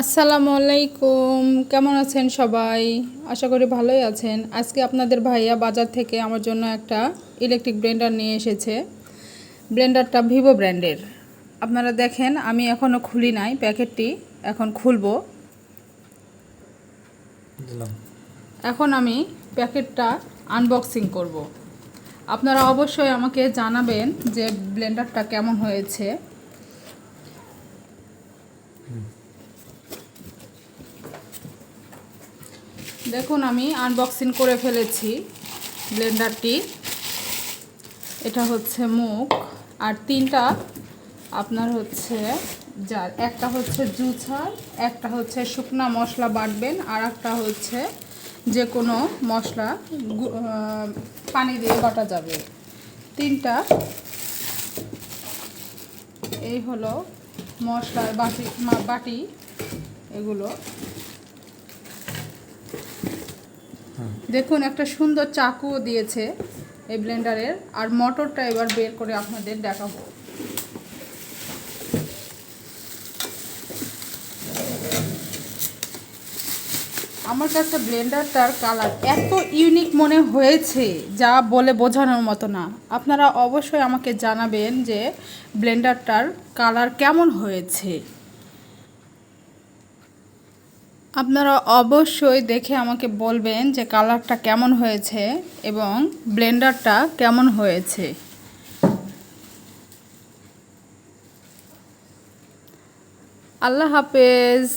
আসসালামু আলাইকুম, কেমন আছেন সবাই? আশা করি ভালোই আছেন। আজকে আপনাদের ভাইয়া বাজার থেকে আমার জন্য একটা ইলেকট্রিক ব্লেন্ডার নিয়ে এসেছে। ব্লেন্ডারটা ভিভো ব্র্যান্ডের। আপনারা দেখেন, আমি এখনও খুলি নাই প্যাকেটটি, এখন খুলবো। এখন আমি প্যাকেটটা আনবক্সিং করব। আপনারা অবশ্যই আমাকে জানাবেন যে ব্লেন্ডারটা কেমন হয়েছে। দেখুন, আমি আনবক্সিং করে ফেলেছি ব্লেন্ডারটি। এটা হচ্ছে মুখ, আর তিনটা আপনার হচ্ছে জার। একটা হচ্ছে জুসার, একটা হচ্ছে শুকনা মশলা বাটবেন, আর একটা হচ্ছে যে কোনো মশলা পানি দিয়ে বাটা যাবে। তিনটা এই হলো মশলার বাটি এগুলো। দেখুন, একটা সুন্দর চাকুও দিয়েছে এই ব্লেন্ডারের। আর মোটরটা এবার বের করে আপনাদের দেখাবো। আমার কাছে ব্লেন্ডারটার কালার এত ইউনিক মনে হয়েছে যা বলে বোঝানোর মতো না। আপনারা অবশ্যই আমাকে জানাবেন যে ব্লেন্ডারটার কালার কেমন হয়েছে। আপনারা অবশ্যই দেখে আমাকে বলবেন যে কালারটা কেমন হয়েছে এবং ব্লেন্ডারটা কেমন হয়েছে। আল্লাহ হাফেজ।